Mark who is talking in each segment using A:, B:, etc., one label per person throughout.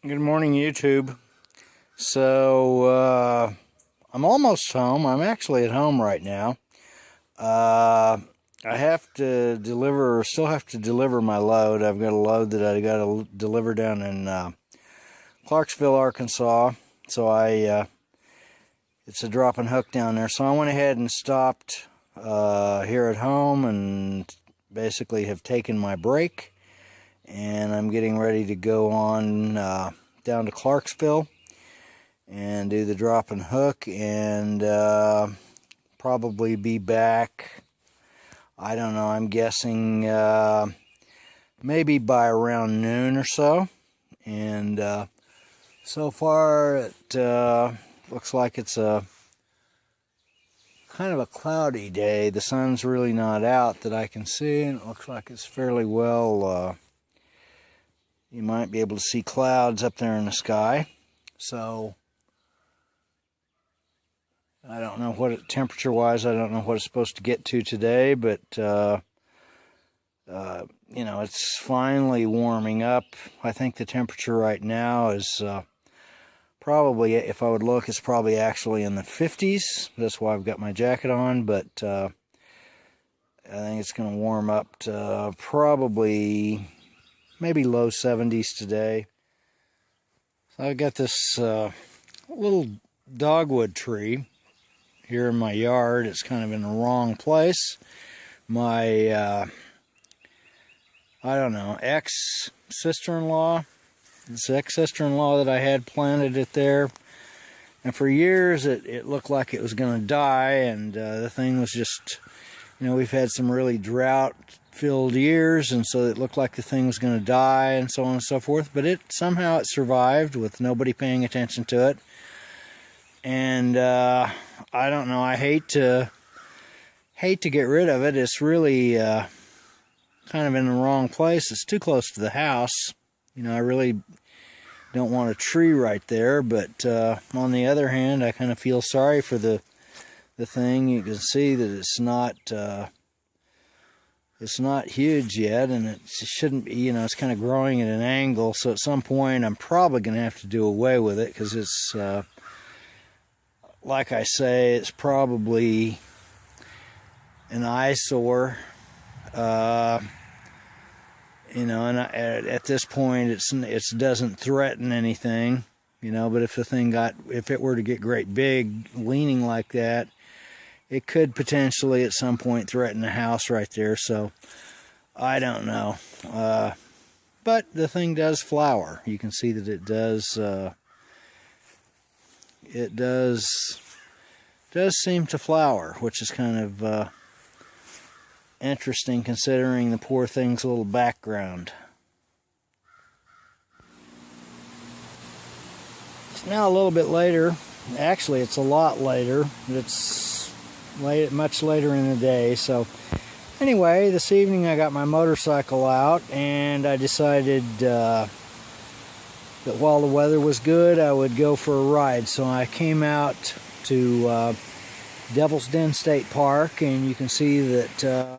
A: Good morning, YouTube. I'm almost home. I'm actually at home right now. I have to still have to deliver my load. I've got a load that I got to deliver down in Clarksville, Arkansas. It's a drop and hook down there. So I went ahead and stopped here at home and basically have taken my break. And I'm getting ready to go on down to Clarksville and do the drop and hook, and probably be back, I don't know, I'm guessing maybe by around noon or so. And so far it looks like it's a kind of a cloudy day. The sun's really not out that I can see, and it looks like it's fairly well you might be able to see clouds up there in the sky. So I don't know what temperature-wise, I don't know what it's supposed to get to today, but you know, it's finally warming up. I think the temperature right now is probably, if I would look, it's probably actually in the 50s. That's why I've got my jacket on, but I think it's going to warm up to probably maybe low 70s today. So I've got this little dogwood tree here in my yard. It's kind of in the wrong place. My I don't know, ex-sister-in-law that I had planted it there, and for years it looked like it was going to die, and the thing was just, you know, we've had some really drought-filled years, and so it looked like the thing was going to die, and so on and so forth. But somehow it survived with nobody paying attention to it. And I don't know, I hate to get rid of it. It's really kind of in the wrong place. It's too close to the house. You know, I really don't want a tree right there, but on the other hand, I kind of feel sorry for the thing. You can see that it's not huge yet, and it shouldn't be, you know, it's kind of growing at an angle, so at some point I'm probably going to have to do away with it, because it's like I say, it's probably an eyesore. You know, and at this point, it doesn't threaten anything, you know. But if it were to get great big, leaning like that, it could potentially at some point threaten the house right there. So I don't know. But the thing does flower. You can see that it does. It does seem to flower, which is kind of interesting considering the poor thing's little background. It's now a little bit later. Actually, it's a lot later. It's much later in the day. So anyway, this evening I got my motorcycle out, and I decided that while the weather was good, I would go for a ride. So I came out to Devil's Den State Park, and you can see that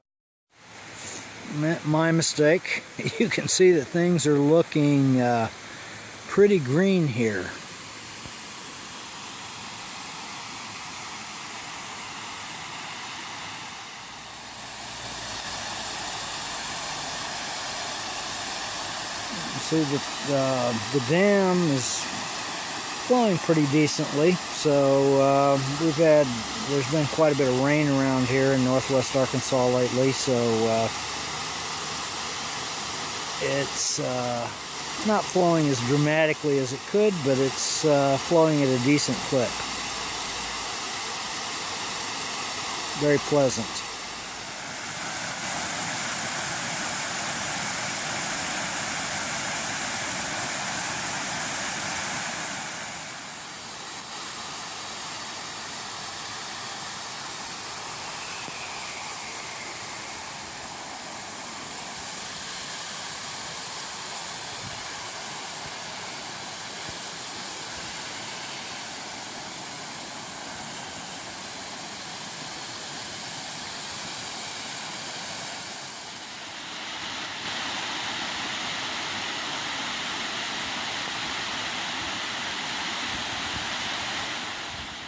A: my mistake. You can see that things are looking pretty green here. You see that the dam is flowing pretty decently. So there's been quite a bit of rain around here in northwest Arkansas lately, so it's not flowing as dramatically as it could, but it's flowing at a decent clip. Very pleasant.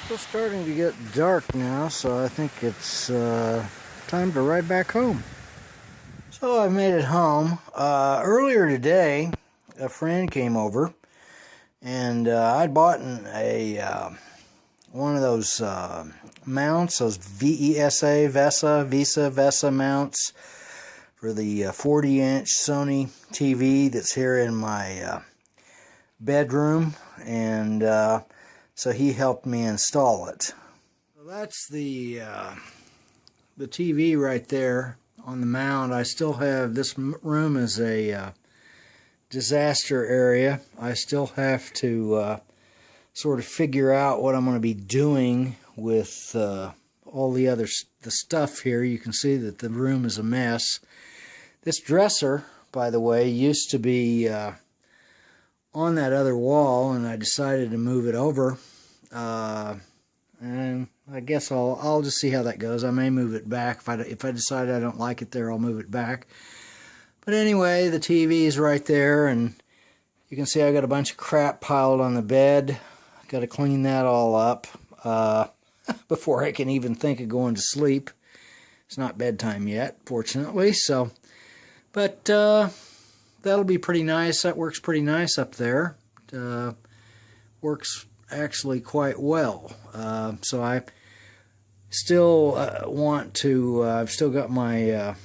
A: It's starting to get dark now, so I think it's time to ride back home. So I made it home. Earlier today, a friend came over, and I'd bought one of those mounts, those VESA mounts for the 40-inch Sony TV that's here in my bedroom, and so he helped me install it. So that's the TV right there on the mount. I still have, this room is a disaster area. I still have to sort of figure out what I'm going to be doing with all the stuff here. You can see that the room is a mess. This dresser, by the way, used to be on that other wall, and I decided to move it over. And I guess I'll just see how that goes. I may move it back. If I decide I don't like it there, I'll move it back. But anyway, the TV is right there, and you can see I got a bunch of crap piled on the bed. Got to clean that all up before I can even think of going to sleep. It's not bedtime yet, fortunately. So, but that'll be pretty nice. That works pretty nice up there. Works actually quite well. So I still want to. I've still got my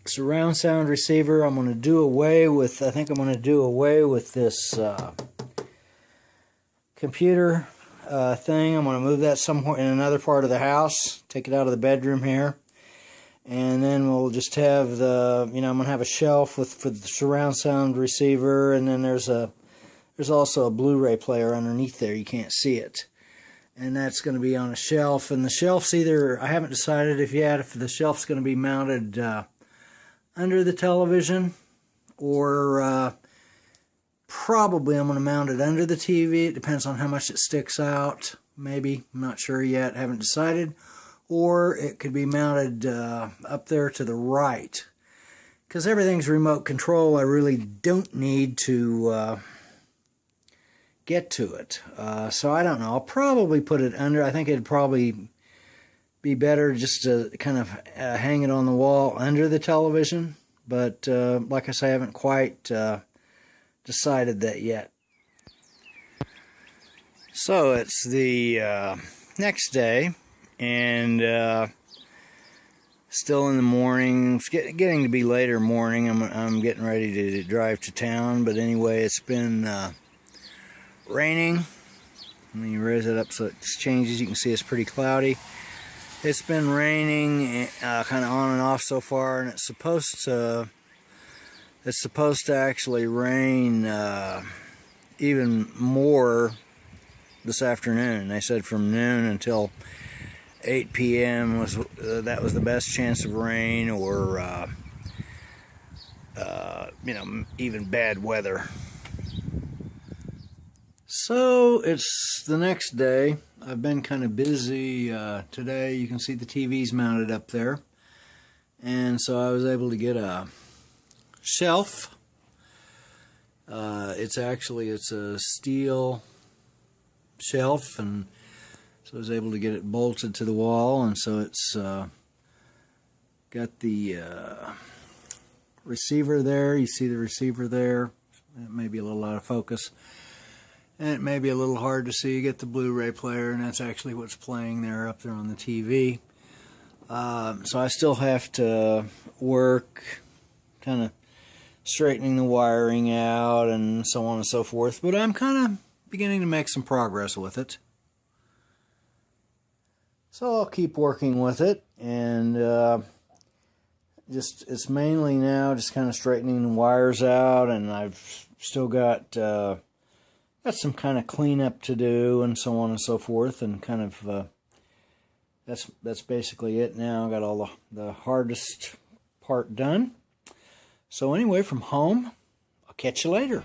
A: surround sound receiver. I'm going to do away with. I think I'm going to do away with this computer thing. I'm going to move that somewhere in another part of the house. Take it out of the bedroom here. And then we'll just have the, I'm going to have a shelf for the surround sound receiver, and then there's also a Blu-ray player underneath there. You can't see it. And that's going to be on a shelf. And the shelf's either, I haven't decided if the shelf's going to be mounted under the television, or probably I'm going to mount it under the TV. It depends on how much it sticks out. Maybe. I'm not sure yet. Haven't decided. Or it could be mounted up there to the right. Because everything's remote control, I really don't need to get to it. So I don't know. I'll probably put it under. I think it'd probably be better just to kind of hang it on the wall under the television. But like I say, I haven't quite decided that yet. So it's the next day, and still in the morning. It's getting to be later morning. I'm getting ready to drive to town, but anyway, it's been raining. Let me raise it up so it changes. You can see it's pretty cloudy. It's been raining kind of on and off so far, and it's supposed to actually rain even more this afternoon. They said from noon until 8 p.m. that was the best chance of rain, or even bad weather. So it's the next day. I've been kind of busy today. You can see the TV's mounted up there, and so I was able to get a shelf. It's a steel shelf, and so I was able to get it bolted to the wall, and so it's got the receiver there. You see the receiver there. It may be a little out of focus, and it may be a little hard to see. You get the Blu-ray player, and that's actually what's playing there up there on the TV. So I still have to work kind of straightening the wiring out and so on and so forth, but I'm kind of beginning to make some progress with it. So I'll keep working with it, and it's mainly now just kind of straightening the wires out, and I've still got some kind of cleanup to do and so on and so forth, and kind of that's basically it now. I got all the hardest part done. So anyway, from home, I'll catch you later.